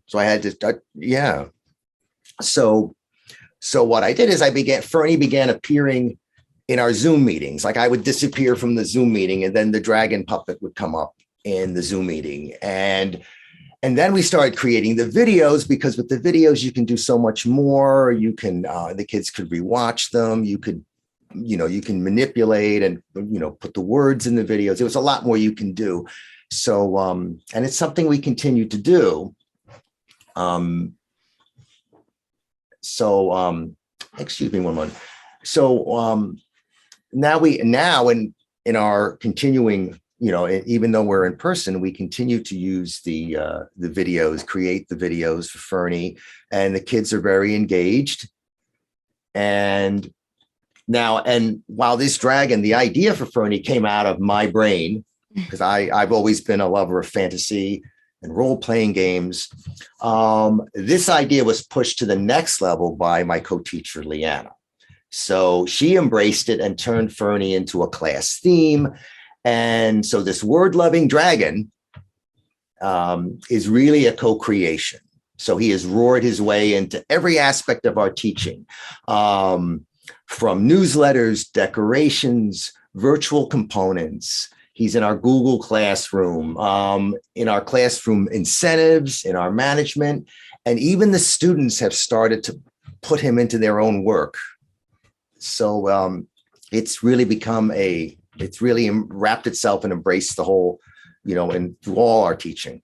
So I had to start, yeah. So what I did is Fernie began appearing in our Zoom meetings. Like I would disappear from the Zoom meeting and then the dragon puppet would come up in the Zoom meeting. And then we started creating the videos, because with the videos, you can do so much more. You can, the kids could rewatch them. You could, you can manipulate and, put the words in the videos. There was a lot more you can do. So, and it's something we continue to do. Excuse me one moment. So, now in our continuing, even though we're in person, we continue to use the videos, create the videos for Fernie, and the kids are very engaged. And while this dragon, the idea for Fernie came out of my brain, because I've always been a lover of fantasy and role-playing games. This idea was pushed to the next level by my co-teacher, Leana. So she embraced it and turned Fernie into a class theme. And so this word-loving dragon is really a co-creation. So he has roared his way into every aspect of our teaching, from newsletters, decorations, virtual components. He's in our Google Classroom, in our classroom incentives, in our management, and even the students have started to put him into their own work. So it's really it's really wrapped itself and embraced the whole, and through all our teaching.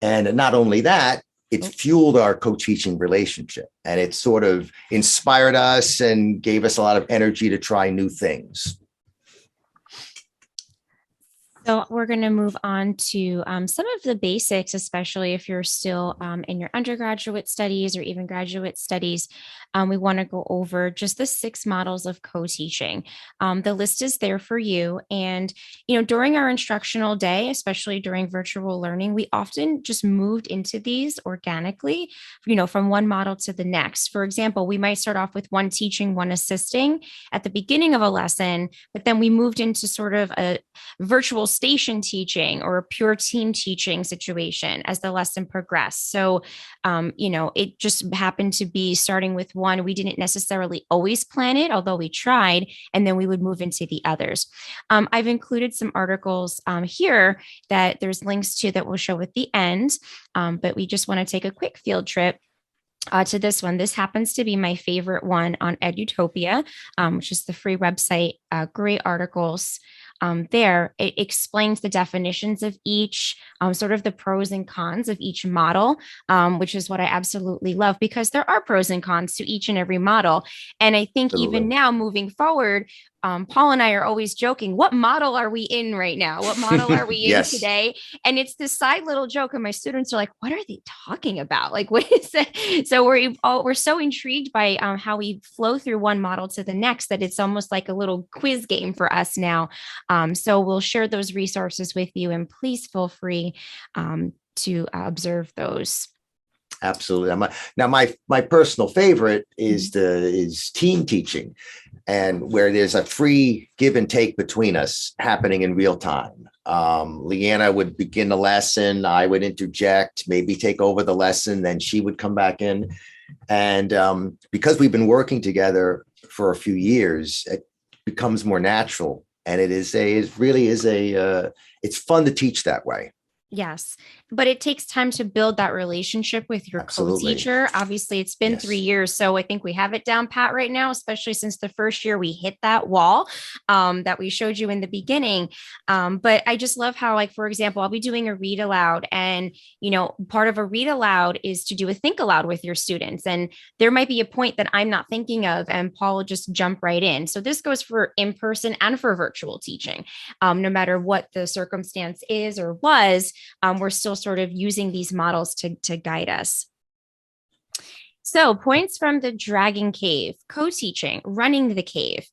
And not only that, it's fueled our co-teaching relationship, and it sort of inspired us and gave us a lot of energy to try new things. So we're going to move on to some of the basics, especially if you're still in your undergraduate studies or even graduate studies. We want to go over just the 6 models of co-teaching. The list is there for you. And, during our instructional day, especially during virtual learning, we often just moved into these organically, from one model to the next. For example, we might start off with one teaching, one assisting at the beginning of a lesson, but then we moved into sort of a virtual station teaching or a pure team teaching situation as the lesson progressed. So, it just happened to be starting with one. We didn't necessarily always plan it, although we tried, and then we would move into the others. I've included some articles here that there's links to that we'll show at the end, but we just want to take a quick field trip to this one. This happens to be my favorite one on Edutopia, which is the free website. Great articles. There, it explains the definitions of each, sort of the pros and cons of each model, which is what I absolutely love, because there are pros and cons to each and every model. And I think even now moving forward, Paul and I are always joking, what model are we in right now? What model are we in today? And it's this side little joke. And my students are like, what are they talking about? Like, what is it? So we're so intrigued by how we flow through one model to the next that it's almost like a little quiz game for us now. So we'll share those resources with you, and please feel free to observe those. Absolutely. Now, my personal favorite is team teaching, and where there's a free give and take between us happening in real time. Leana would begin the lesson, I would interject, maybe take over the lesson, then she would come back in. And because we've been working together for a few years, it becomes more natural. And it's fun to teach that way. Yes, but it takes time to build that relationship with your co-teacher. Obviously, it's been 3 years, so I think we have it down pat right now, especially since the first year we hit that wall that we showed you in the beginning. But I just love how, like, for example, I'll be doing a read aloud, and, part of a read aloud is to do a think aloud with your students. And there might be a point that I'm not thinking of, and Paul will just jump right in. So this goes for in-person and for virtual teaching. No matter what the circumstance is or was, we're still sort of using these models to guide us. So points from the Dragon Cave, co-teaching, running the cave.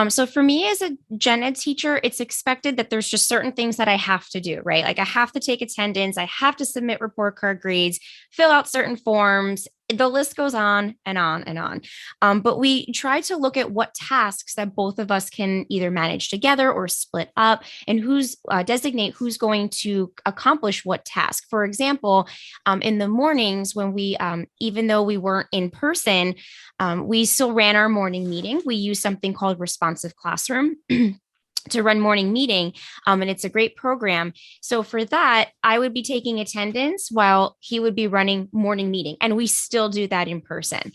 So for me as a gen ed teacher, it's expected that there's just certain things that I have to do, right? Like I have to take attendance, I have to submit report card grades, fill out certain forms, the list goes on and on and on. But we try to look at what tasks that both of us can either manage together or split up, and who's designate who's going to accomplish what task. For example, in the mornings when we, even though we weren't in person, we still ran our morning meeting. We used something called Responsive Classroom to run morning meeting. And it's a great program. So for that, I would be taking attendance while he would be running morning meeting. And we still do that in person.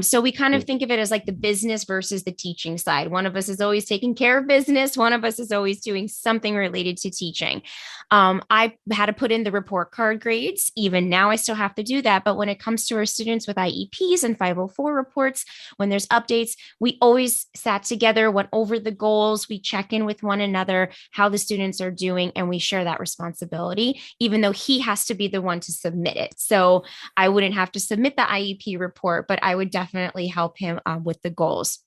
So we kind of think of it as like the business versus the teaching side. One of us is always taking care of business. One of us is always doing something related to teaching. I had to put in the report card grades. Even now, I still have to do that. But when it comes to our students with IEPs and 504 reports, when there's updates, we always sat together, went over the goals. We check in with one another, how the students are doing, and we share that responsibility, even though he has to be the one to submit it. So I wouldn't have to submit the IEP report, but I would definitely help him with the goals.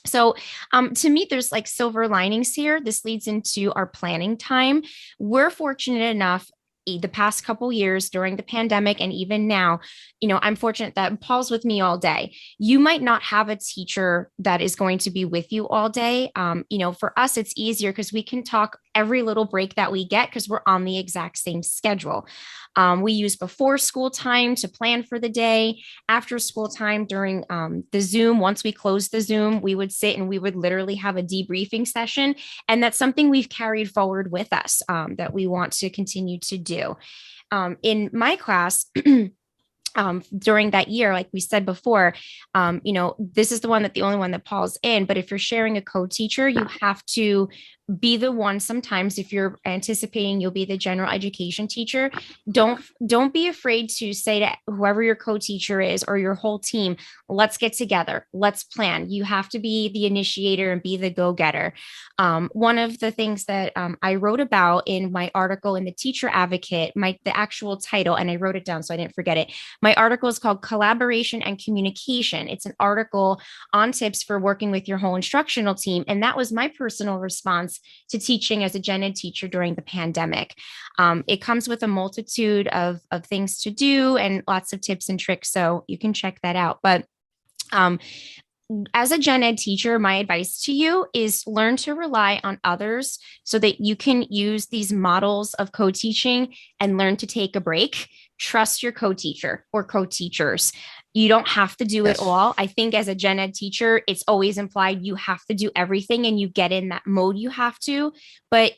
So to me, there's like silver linings here. This leads into our planning time. We're fortunate enough the past couple years during the pandemic and even now, I'm fortunate that Paul's with me all day. You might not have a teacher that is going to be with you all day. For us, it's easier because we can talk every little break that we get because we're on the exact same schedule. We use before school time to plan for the day, after school time during the Zoom. Once we closed the Zoom, we would sit and we would literally have a debriefing session. And that's something we've carried forward with us that we want to continue to do. In my class, during that year, like we said before, this is the only one that Paul's in. But if you're sharing a co-teacher, you have to be the one. Sometimes if you're anticipating you'll be the general education teacher, don't be afraid to say to whoever your co-teacher is or your whole team, let's get together, let's plan. You have to be the initiator and be the go-getter. One of the things that I wrote about in my article in the Teacher Advocate, the actual title, and I wrote it down so I didn't forget it. My article is called Collaboration and Communication. It's an article on tips for working with your whole instructional team. And that was my personal response to teaching as a gen ed teacher during the pandemic. It comes with a multitude of things to do and lots of tips and tricks. So you can check that out. But as a gen ed teacher, my advice to you is learn to rely on others so that you can use these models of co-teaching and learn to take a break. Trust your co-teacher or co-teachers. You don't have to do it all. I think as a gen ed teacher, it's always implied you have to do everything and you get in that mode you have to. But,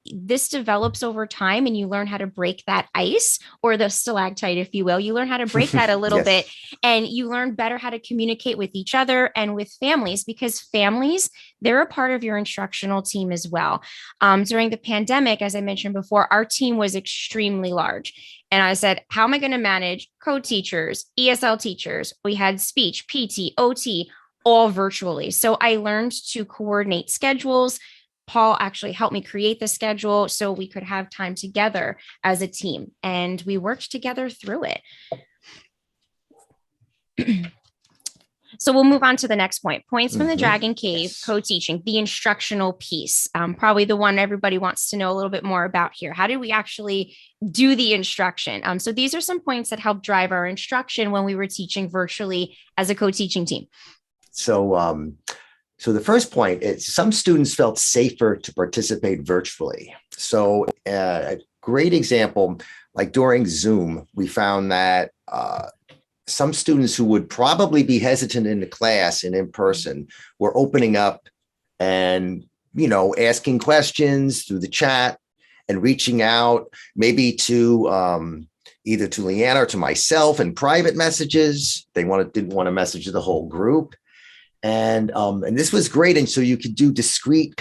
this develops over time and you learn how to break that ice or the stalactite, if you will. You learn how to break that a little bit and you learn better how to communicate with each other and with families, because families, they're a part of your instructional team as well. During the pandemic, as I mentioned before, our team was extremely large. And I said, how am I going to manage co-teachers, ESL teachers? We had speech, PT, OT, all virtually. So I learned to coordinate schedules. Paul actually helped me create the schedule so we could have time together as a team. And we worked together through it. So we'll move on to the next point. Points from the Dragon Cave, co-teaching, the instructional piece. Probably the one everybody wants to know a little bit more about here. How did we actually do the instruction? So these are some points that help drive our instruction when we were teaching virtually as a co-teaching team. So the first point is some students felt safer to participate virtually. So a great example, like during Zoom, we found that some students who would probably be hesitant in the class and in person were opening up and, asking questions through the chat and reaching out maybe to either to Leana or to myself in private messages. They didn't want to message the whole group. And this was great. And so you could do discrete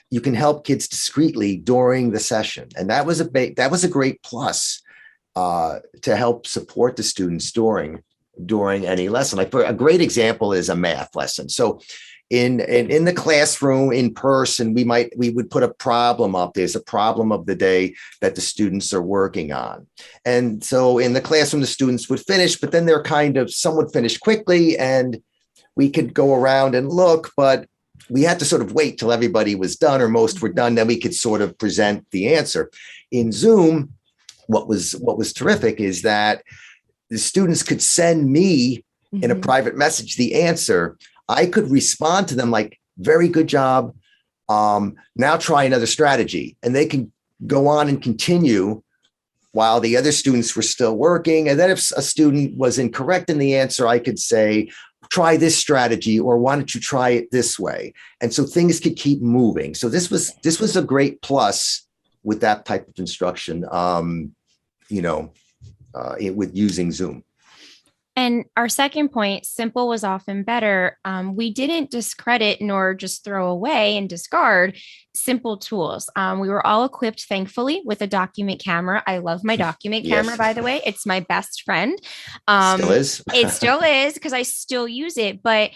you can help kids discreetly during the session. And that was a great plus to help support the students during any lesson. Like a great example is a math lesson. So in the classroom in person, we would put a problem up. There's a problem of the day that the students are working on. And so in the classroom, the students would finish, but then some would finish quickly and we could go around and look, but we had to sort of wait till everybody was done or most were done. Then we could sort of present the answer. In Zoom, what was terrific is that the students could send me in a Mhm. private message the answer. I could respond to them like, very good job. Now try another strategy. And they can go on and continue while the other students were still working. And then if a student was incorrect in the answer, I could say, try this strategy, or why don't you try it this way? And so things could keep moving. So this was a great plus with that type of instruction, with using Zoom. And our second point, simple was often better. We didn't discredit nor just throw away and discard simple tools. We were all equipped, thankfully, with a document camera. I love my document camera, Yes. by the way. It's my best friend. Still is. It still is because I still use it. But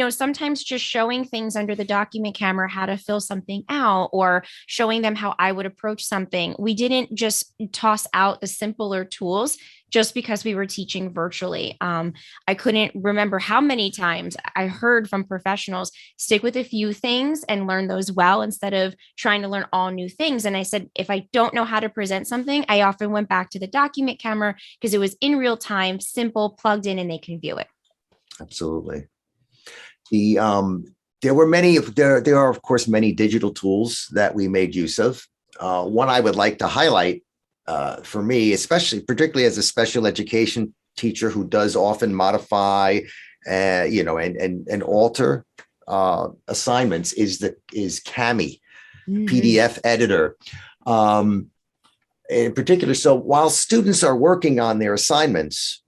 sometimes just showing things under the document camera, how to fill something out, or showing them how I would approach something. We didn't just toss out the simpler tools just because we were teaching virtually. I couldn't remember how many times I heard from professionals, stick with a few things and learn those well instead of trying to learn all new things. And I said, if I don't know how to present something, I often went back to the document camera because it was in real time, simple, plugged in, and they can view it. Absolutely. There are of course many digital tools that we made use of. One I would like to highlight for me, particularly as a special education teacher who does often modify, and alter assignments, is Kami, PDF editor. In particular, so while students are working on their assignments,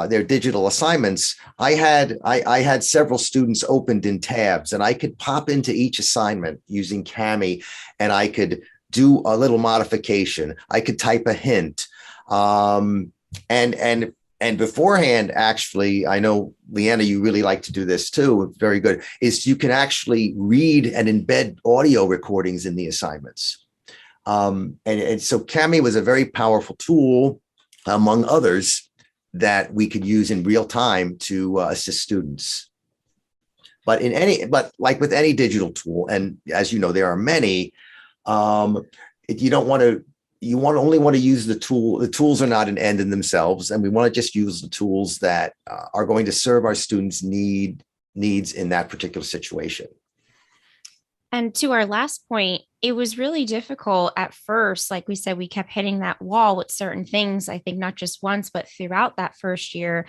their digital assignments, I had several students opened in tabs, and I could pop into each assignment using Kami, and I could do a little modification. I could type a hint, and beforehand, actually, I know Leana, you really like to do this too. Very good. Is you can actually read and embed audio recordings in the assignments, and so Kami was a very powerful tool, among others, that we could use in real time to assist students. But like with any digital tool, and as you know, there are many. You only want to use the tool. The tools are not an end in themselves, and we want to just use the tools that are going to serve our students' needs in that particular situation. And to our last point, it was really difficult at first. Like we said, we kept hitting that wall with certain things. I think not just once, but throughout that first year.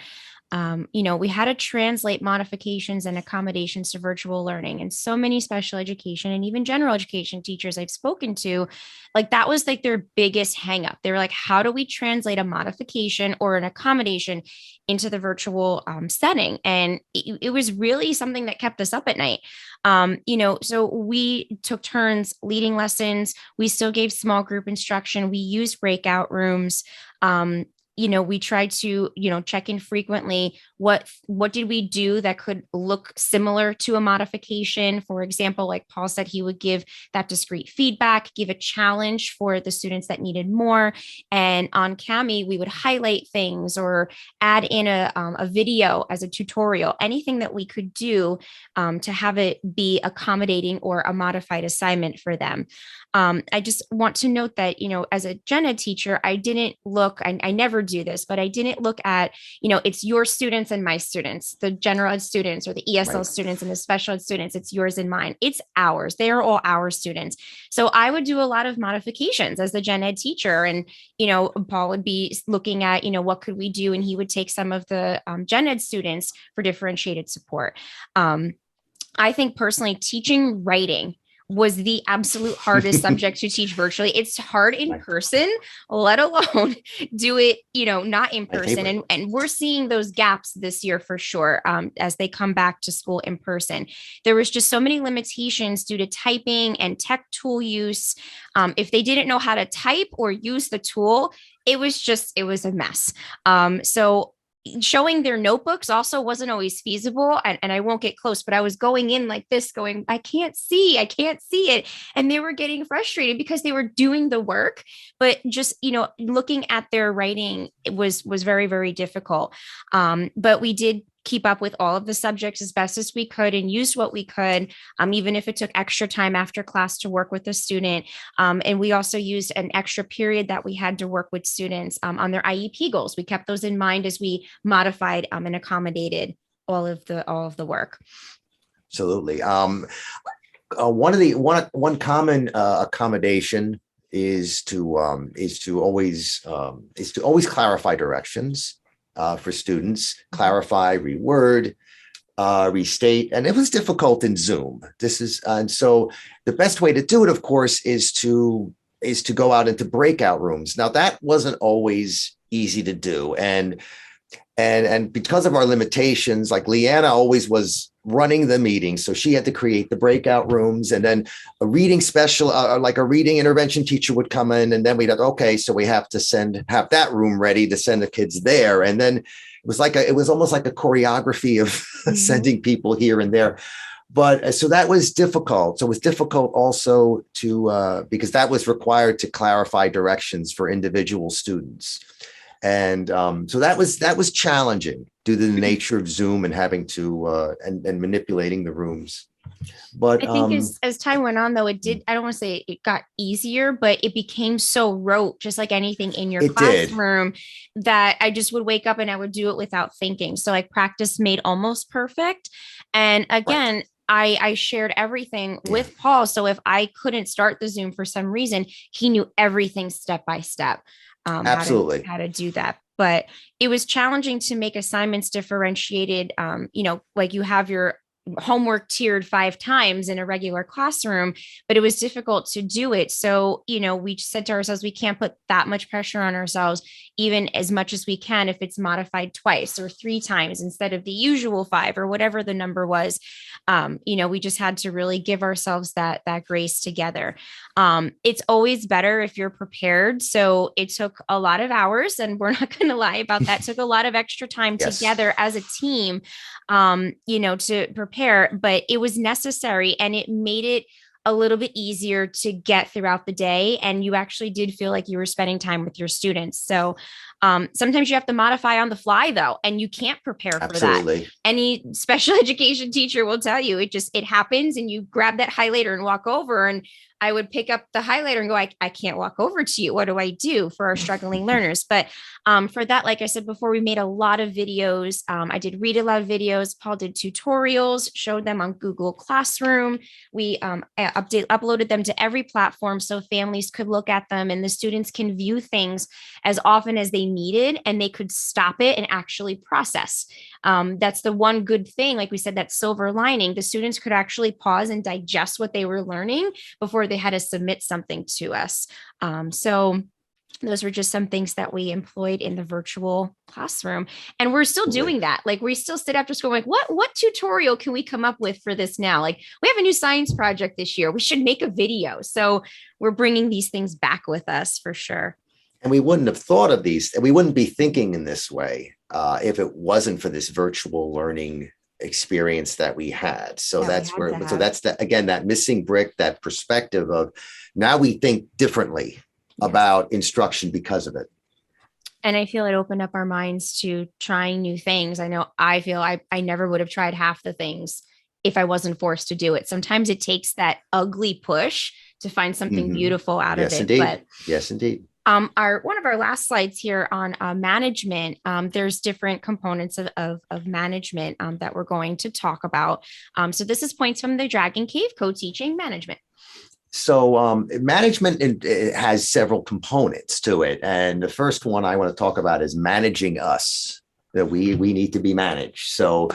We had to translate modifications and accommodations to virtual learning. And so many special education and even general education teachers I've spoken to, like that was like their biggest hangup. They were like, how do we translate a modification or an accommodation into the virtual setting? And it was really something that kept us up at night. So we took turns leading lessons. We still gave small group instruction. We used breakout rooms. We tried to, check in frequently. What did we do that could look similar to a modification? For example, like Paul said, he would give that discrete feedback, give a challenge for the students that needed more. And on Kami, we would highlight things or add in a video as a tutorial, anything that we could do to have it be accommodating or a modified assignment for them. I just want to note that, as a gen ed teacher, I didn't look, I never do this, but I didn't look at, it's your students and my students, the general ed students or the ESL Right. students and the special ed students. It's yours and mine. It's ours. They are all our students. So I would do a lot of modifications as the gen ed teacher. And, Paul would be looking at, what could we do? And he would take some of the gen ed students for differentiated support. I think personally, teaching writing was the absolute hardest subject to teach virtually. It's hard in person, let alone do it, not in person. And we're seeing those gaps this year for sure, as they come back to school in person. There was just so many limitations due to typing and tech tool use. If they didn't know how to type or use the tool, it was a mess. So showing their notebooks also wasn't always feasible. And I won't get close, but I was going in like this, going, I can't see it. And they were getting frustrated because they were doing the work, but just, looking at their writing, it was very, very difficult. But we did keep up with all of the subjects as best as we could and used what we could, even if it took extra time after class to work with the student. And we also used an extra period that we had to work with students on their IEP goals. We kept those in mind as we modified and accommodated all of the work. Absolutely. One common accommodation is to always clarify directions for students, clarify, reword, restate, and it was difficult in Zoom. And so the best way to do it, of course, is to go out into breakout rooms. Now that wasn't always easy to do, and because of our limitations, like Leana always was running the meeting, so she had to create the breakout rooms, and then a reading like a reading intervention teacher would come in, and then we'd have, okay, so we have to have that room ready to send the kids there, and then it was almost like a choreography of sending people here and there. But so that was difficult. So it was difficult also because that was required to clarify directions for individual students. And so that was challenging due to the nature of Zoom and having to and manipulating the rooms. But I think as time went on, though, I don't want to say it got easier, but it became so rote, just like anything in your classroom, that I just would wake up and I would do it without thinking. So like practice made almost perfect. And again, right. I shared everything with Paul. So if I couldn't start the Zoom for some reason, he knew everything step by step. Absolutely. How to do that. But it was challenging to make assignments differentiated. Like you have your homework tiered 5 times in a regular classroom, but it was difficult to do it. So, we said to ourselves, we can't put that much pressure on ourselves, even as much as we can, if it's modified twice or 3 times instead of the usual 5 or whatever the number was. We just had to really give ourselves that grace together. It's always better if you're prepared. So it took a lot of hours, and we're not going to lie about that. It took a lot of extra time together as a team, to prepare, but it was necessary, and it made it a little bit easier to get throughout the day. And you actually did feel like you were spending time with your students. So sometimes you have to modify on the fly, though, and you can't prepare for that. Any special education teacher will tell you it happens, and you grab that highlighter and walk over. And I would pick up the highlighter and go, I can't walk over to you. What do I do for our struggling learners? But for that, like I said before, we made a lot of videos. I did read aloud videos. Paul did tutorials, showed them on Google Classroom. We uploaded them to every platform so families could look at them, and the students can view things as often as they needed, and they could stop it and actually process. That's the one good thing. Like we said, that silver lining, the students could actually pause and digest what they were learning before they had to submit something to us. So those were just some things that we employed in the virtual classroom. And we're still doing that. Like we still sit after school, like, what tutorial can we come up with for this now? Like we have a new science project this year. We should make a video. So we're bringing these things back with us for sure. And we wouldn't have thought of these, and we wouldn't be thinking in this way if it wasn't for this virtual learning experience that we had. So that's that missing brick, that perspective of now we think differently about instruction because of it. And I feel it opened up our minds to trying new things. I feel I never would have tried half the things if I wasn't forced to do it. Sometimes it takes that ugly push to find something beautiful out of it. Indeed. Yes, indeed. One of our last slides here on management, there's different components of management that we're going to talk about. So this is points from the Dragon Cave, co-teaching management. So management it has several components to it. And the first one I want to talk about is managing us, that we need to be managed. So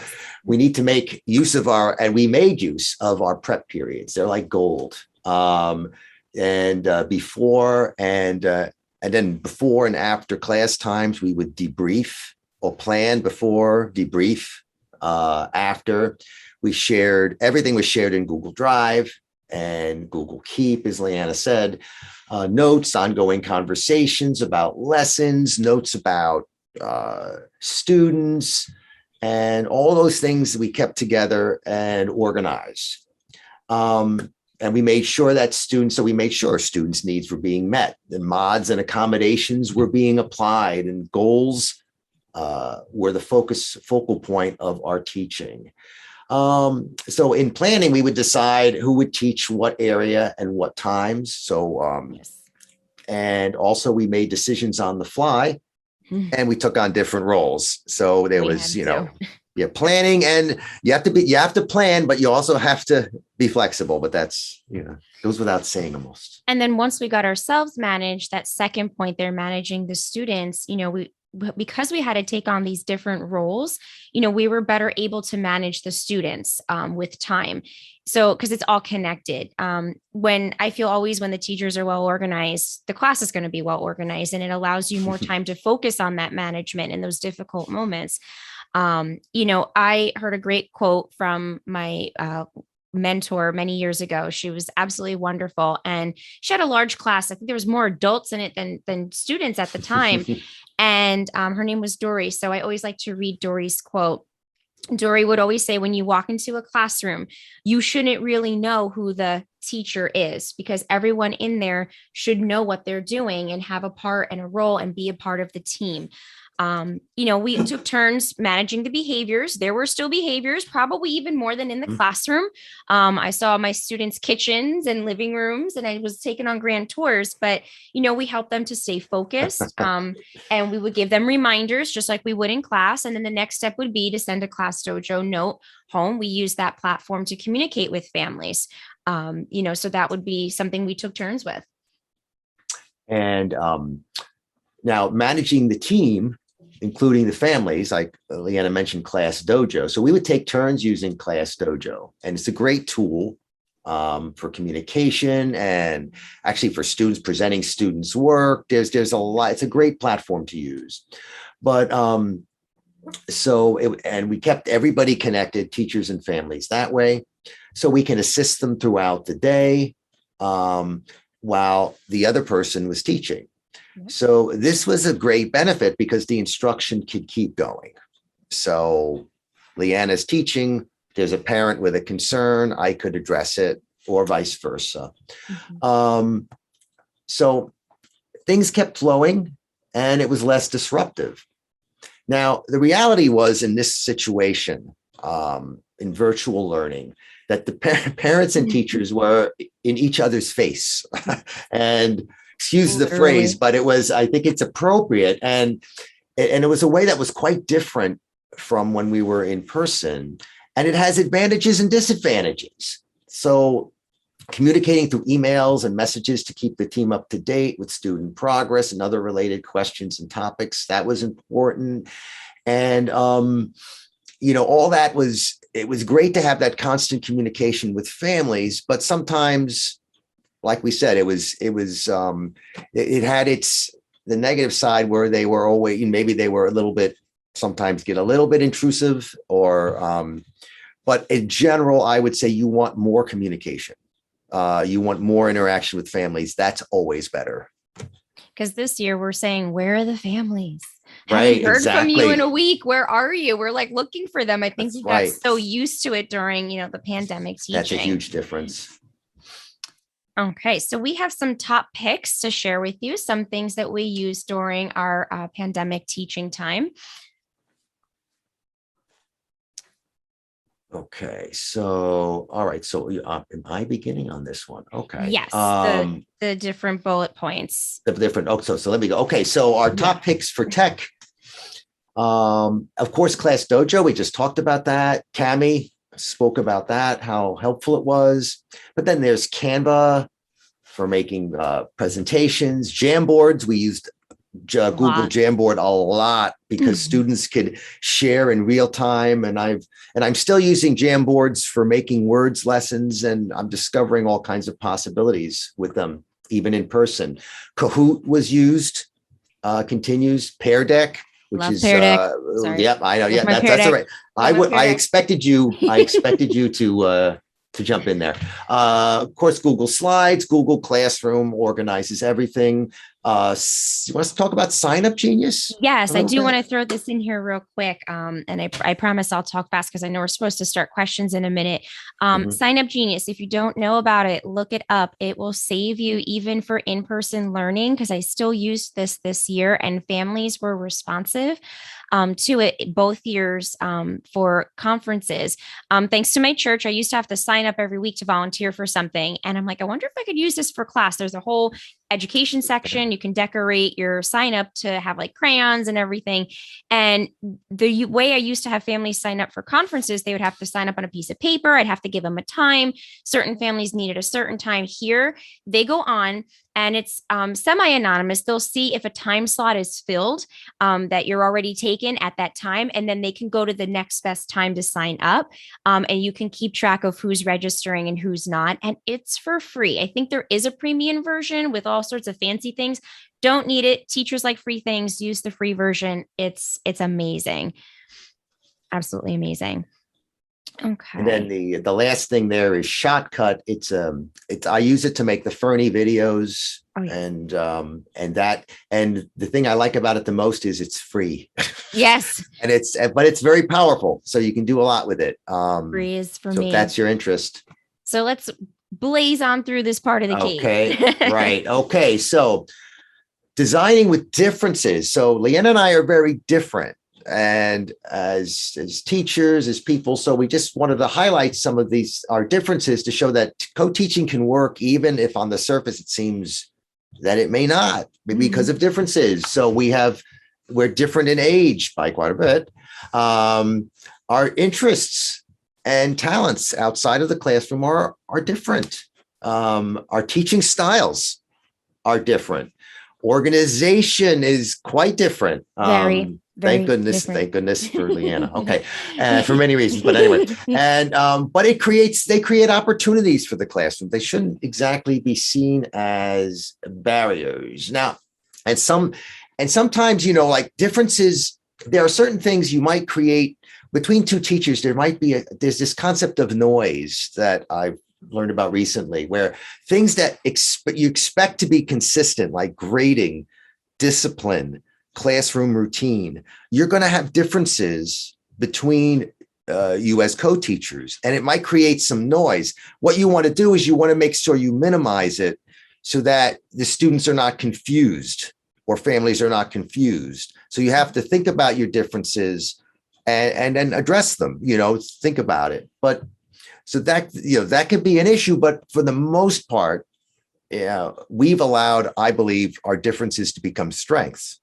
we need to make use of we made use of our prep periods. They're like gold. And then before and after class times, we would debrief or plan before, debrief after. Everything was shared in Google Drive and Google Keep, as Leana said. Notes, ongoing conversations about lessons, notes about students, and all those things we kept together and organized. And we made sure students' needs were being met, and mods and accommodations were being applied, and goals were the focal point of our teaching. So in planning, we would decide who would teach what area and what times. So, Yes. and also we made decisions on the fly, Mhm. and we took on different roles. So there We was, had to. yeah, planning, and you have to plan, but you also have to be flexible. But that's, goes without saying almost. And then once we got ourselves managed, that second point there, managing the students, because we had to take on these different roles, we were better able to manage the students with time. So, because it's all connected. When I feel always when the teachers are well organized, the class is going to be well organized, and it allows you more time to focus on that management in those difficult moments. I heard a great quote from my mentor many years ago. She was absolutely wonderful, and she had a large class. I think there was more adults in it than students at the time. And her name was Dory. So I always like to read Dory's quote. Dory would always say, when you walk into a classroom, you shouldn't really know who the teacher is, because everyone in there should know what they're doing and have a part and a role and be a part of the team. We took turns managing the behaviors. There were still behaviors, probably even more than in the classroom. I saw my students' kitchens and living rooms, and I was taking on grand tours, but, we helped them to stay focused. And we would give them reminders just like we would in class. And then the next step would be to send a Class Dojo note home. We use that platform to communicate with families. So that would be something we took turns with. And now managing the team, including the families, like Leana mentioned, Class Dojo. So we would take turns using Class Dojo, and it's a great tool for communication and actually for students presenting students' work. There's a lot. It's a great platform to use, but and we kept everybody connected, teachers and families, that way, so we can assist them throughout the day while the other person was teaching. So this was a great benefit because the instruction could keep going. So Leanna's teaching, there's a parent with a concern, I could address it, or vice versa. So things kept flowing, and it was less disruptive. Now, the reality was, in this situation, in virtual learning, that the parents and teachers were in each other's face. And excuse the phrase, but I think it's appropriate. And it was a way that was quite different from when we were in person. And it has advantages and disadvantages. So communicating through emails and messages to keep the team up to date with student progress and other related questions and topics, that was important. And, all that it was great to have that constant communication with families, but sometimes, like we said, it had the negative side where they were always, maybe they were sometimes get a little bit intrusive, but in general, I would say you want more communication. You want more interaction with families. That's always better. Because this year we're saying, where are the families? Right, Haven't heard exactly. from you in a week. Where are you? We're like looking for them. I think That's we got so used to it during, the pandemic teaching. That's a huge difference. Okay, so we have some top picks to share with you, some things that we use during our pandemic teaching time. Okay, so, all right. So am I beginning on this one? Okay. Yes, the different bullet points. The different, so let me go. Okay, so our top picks for tech, of course, Class Dojo, we just talked about that. Tammy spoke about that, how helpful it was. But then there's Canva for making presentations, Jamboards. We used Google Jamboard a lot because students could share in real time. And I'm still using Jamboards for making words lessons, and I'm discovering all kinds of possibilities with them, even in person. Kahoot was used, continues. Pear Deck, which Love is Pear Deck. Yep, I know. Yeah, that's all right. I expected you to jump in there. Of course, Google Slides, Google Classroom organizes everything. You want us to talk about Sign Up Genius a Yes, I little do want bit? to throw this in here real quick. And I promise I'll talk fast because I know we're supposed to start questions in a minute. Mhm. Sign Up Genius, if you don't know about it, look it up. It will save you even for in-person learning because I still used this year and families were responsive to it both years for conferences. Thanks to my church, I used to have to sign up every week to volunteer for something. And I'm like, I wonder if I could use this for class. There's a whole education section. You can decorate your sign up to have like crayons and everything. And the way I used to have families sign up for conferences, they would have to sign up on a piece of paper. I'd have to give them a time. Certain families needed a certain time. Here, they go on and it's semi anonymous. They'll see if a time slot is filled that you're already taken at that time, and then they can go to the next best time to sign up. And you can keep track of who's registering and who's not. And it's for free. I think there is a premium version with all sorts of fancy things. Don't need it. Teachers like free things. Use the free version. It's amazing. Absolutely amazing. And then Okay. the last thing there is Shotcut. It's I use it to make the Fernie videos, Oh yes. and the thing I like about it the most is it's free. Yes. And but it's very powerful, so you can do a lot with it. Free is for So if me. that's your interest. So let's blaze on through this part of the cave. Okay, right. Okay, so designing with differences. So Leanna and I are very different, and as teachers, as people, so we just wanted to highlight some of these our differences to show that co-teaching can work, even if on the surface it seems that it may not, because of differences. So we're different in age by quite a bit. Our interests and talents outside of the classroom are different. Our teaching styles are different. Organization is quite different. Very, Thank very goodness, different. thank goodness for Leanna. Okay, for many reasons, but anyway, and but they create opportunities for the classroom. They shouldn't exactly be seen as barriers. Now, and sometimes like differences. There are certain things you might create between two teachers. There's this concept of noise that I've learned about recently, where things that you expect to be consistent, like grading, discipline, classroom routine, you're going to have differences between you as co-teachers, and it might create some noise. What you want to do is you want to make sure you minimize it so that the students are not confused or families are not confused. So you have to think about your differences and then address them, think about it. But so that could be an issue, but for the most part, yeah, we've allowed, I believe, our differences to become strengths.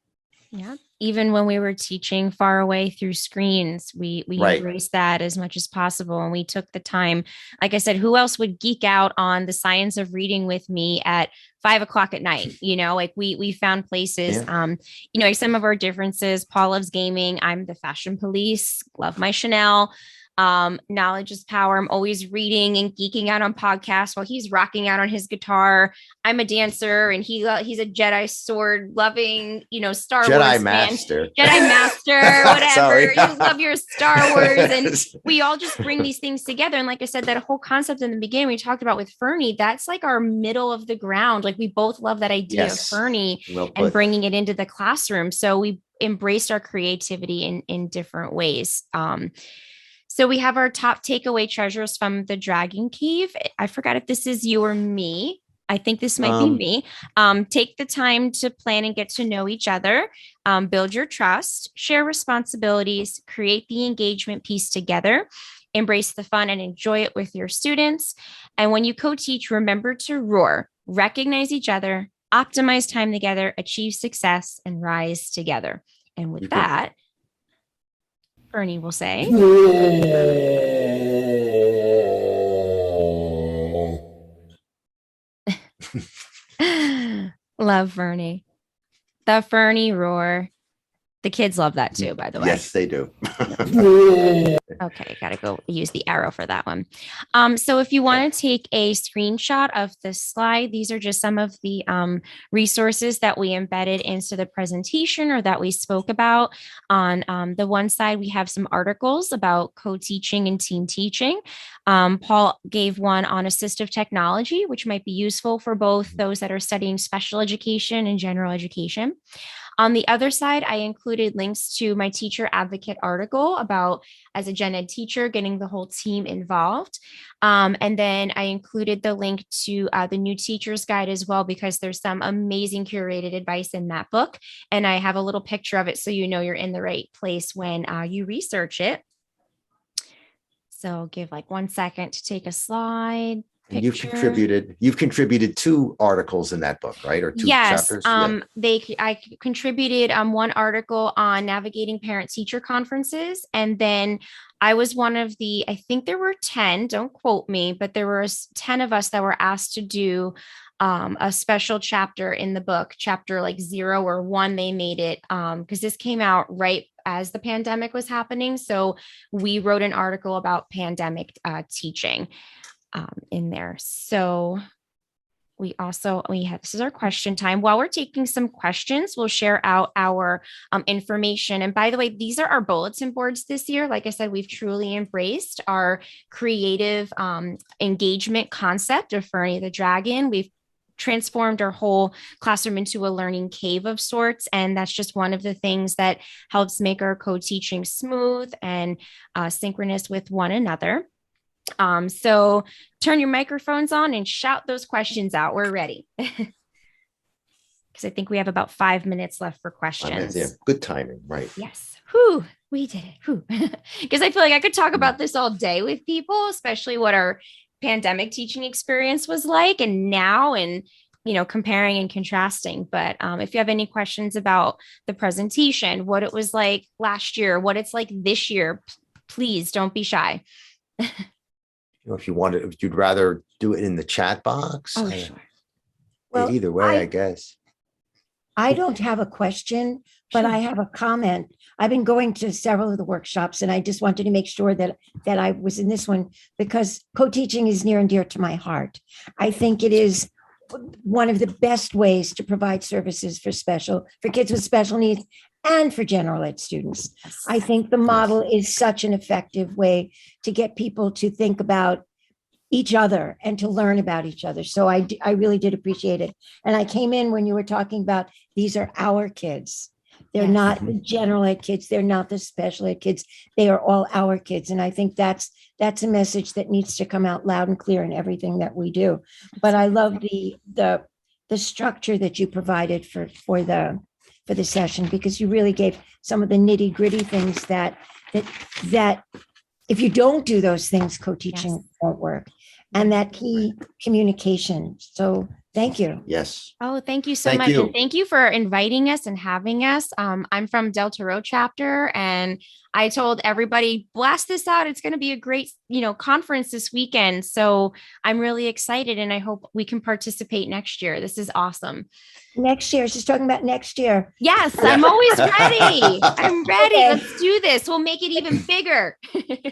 Yeah. Even when we were teaching far away through screens, we Right. embraced that as much as possible. And we took the time. Like I said, who else would geek out on the science of reading with me at 5 o'clock at night? Like we found places, Yeah. like some of our differences. Paul loves gaming. I'm the fashion police, love my Chanel. Knowledge is power. I'm always reading and geeking out on podcasts while he's rocking out on his guitar. I'm a dancer and he's a Jedi sword loving, Star Jedi Wars fan, Master. Jedi Master, Sorry. whatever. You love your Star Wars, and we all just bring these things together. And like I said, that whole concept in the beginning we talked about with Fernie, that's like our middle of the ground. Like we both love that idea of Yes. Fernie Well and put. bringing it into the classroom. So we embraced our creativity in different ways. So we have our top takeaway treasures from the Dragon Cave. I forgot if this is you or me. I think this might be Um, me. Take the time to plan and get to know each other, build your trust, share responsibilities, create the engagement piece together, embrace the fun and enjoy it with your students. And when you co teach, remember to roar, recognize each other, optimize time together, achieve success, and rise together. And with you could. that, Bernie will say, Love Fernie. The Fernie roar. The kids love that too, by the way. Yes, they do. Okay, gotta go use the arrow for that one. So if you want to take a screenshot of this slide, these are just some of the resources that we embedded into the presentation or that we spoke about. On the one side, we have some articles about co-teaching and team teaching. Paul gave one on assistive technology, which might be useful for both those that are studying special education and general education. On the other side, I included links to my teacher advocate article about, as a gen ed teacher, getting the whole team involved. And then I included the link to the new teacher's guide as well, because there's some amazing curated advice in that book. And I have a little picture of it so you know you're in the right place when you research it. So give like 1 second to take a slide. And you've contributed 2 articles in that book, right? Or 2 chapters? I contributed one article on navigating parent-teacher conferences. And then I was one of the, I think there were 10, don't quote me, but there were 10 of us that were asked to do a special chapter in the book, chapter like 0 or 1, they made it because this came out right as the pandemic was happening. So we wrote an article about teaching in there. So we have, this is our question time. While we're taking some questions, we'll share out our information. And by the way, these are our bulletin boards this year. Like I said, we've truly embraced our creative engagement concept of Fernie the Dragon. We've transformed our whole classroom into a learning cave of sorts. And that's just one of the things that helps make our co-teaching smooth and synchronous with one another. So turn your microphones on and shout those questions out. We're ready. Because I think we have about 5 minutes left for questions. Yeah, good timing, right? Yes. Whew, we did it. Whew. Because I feel like I could talk about this all day with people, especially what our pandemic teaching experience was like and now, and comparing and contrasting. But if you have any questions about the presentation, what it was like last year, what it's like this year, please don't be shy. If you wanted, if you'd rather do it in the chat box. Oh, sure. Well, either way, I guess. I don't have a question, but I have a comment. I've been going to several of the workshops, and I just wanted to make sure that I was in this one because co-teaching is near and dear to my heart. I think it is one of the best ways to provide services for kids with special needs and for general ed students. I think the model is such an effective way to get people to think about each other and to learn about each other. So I really did appreciate it. And I came in when you were talking about these are our kids. They're not the general ed kids. They're not the special ed kids. They are all our kids. And I think that's a message that needs to come out loud and clear in everything that we do. But I love the structure that you provided for the session, because you really gave some of the nitty gritty things that if you don't do those things, co-teaching won't work. And that key communication. So thank you. Yes. Oh, thank you so much. And thank you for inviting us and having us. I'm from Delta Row chapter, and I told everybody, blast this out. It's going to be a great, conference this weekend. So I'm really excited, and I hope we can participate next year. This is awesome. Next year. She's talking about next year. Yes, I'm always ready. I'm ready. Okay. Let's do this. We'll make it even bigger.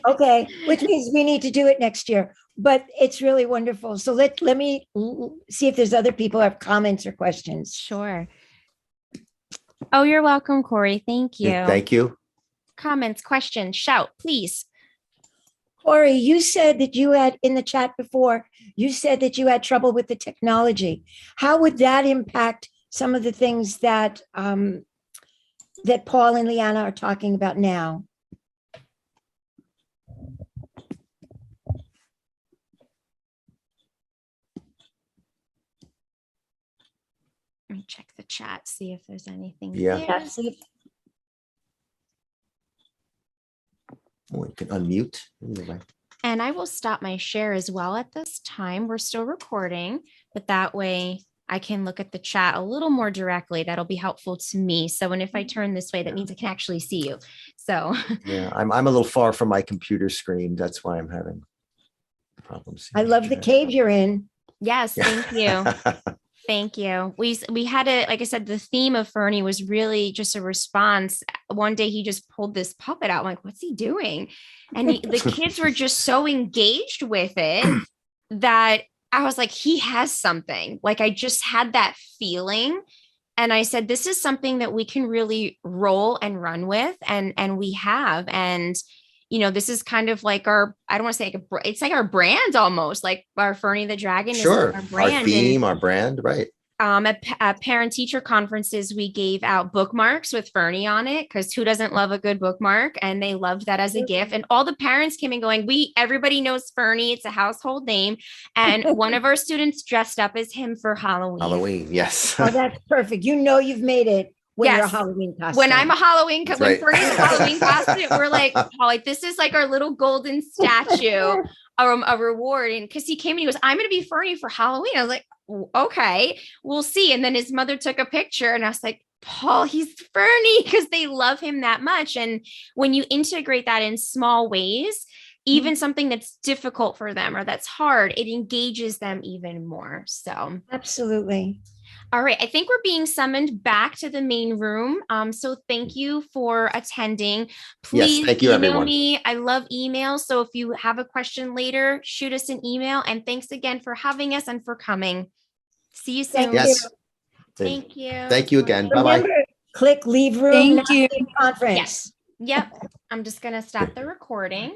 Okay, which means we need to do it next year. But it's really wonderful. So let me see if there's other people who have comments or questions. Sure. Oh, you're welcome, Corey. Thank you. Thank you. Comments, questions, shout, please. Corey, you said that you had in the chat before, you said that you had trouble with the technology. How would that impact some of the things that that Paul and Leana are talking about now? Let me check the chat, see if there's anything. Yeah. There. We can unmute. And I will stop my share as well at this time. We're still recording, but that way I can look at the chat a little more directly. That'll be helpful to me. So, and if I turn this way, that means I can actually see you. So yeah, I'm a little far from my computer screen. That's why I'm having problems. I love the cave you're in. Yes, thank you. Thank you. We had a, like I said, the theme of Fernie was really just a response. One day he just pulled this puppet out. I'm like, what's he doing? And the kids were just so engaged with it that I was like, he has something. Like I just had that feeling. And I said, this is something that we can really roll and run with. And we have. And this is kind of like our, I don't want to say it's like our brand almost, like our Fernie the Dragon is Sure. like our brand. Our theme, our brand, right. At parent teacher conferences, we gave out bookmarks with Fernie on it because who doesn't love a good bookmark? And they loved that as a gift. And all the parents came in going, everybody knows Fernie. It's a household name. And one of our students dressed up as him for Halloween. Halloween, yes. Oh, that's perfect. You've made it when you're a Yes. Halloween costume. When I'm a Halloween, That's when right. Fernie's a Halloween costume, we're like, oh, like this is like our little golden statue, a reward. And because he came and he goes, I'm going to be Fernie for Halloween. I was like, okay, we'll see. And then his mother took a picture and I was like, Paul, he's Fernie, because they love him that much. And when you integrate that in small ways, even something that's difficult for them or that's hard, it engages them even more. So Absolutely. all right, I think we're being summoned back to the main room. So thank you for attending. Please Yes, thank you, email everyone. me. I love email. So if you have a question later, shoot us an email. And thanks again for having us and for coming. See you soon. Thank Yes. Thank you. Thank you again. Bye-bye. Remember, click leave room. Thank not you. leave conference. Yes. Yep. I'm just going to stop the recording.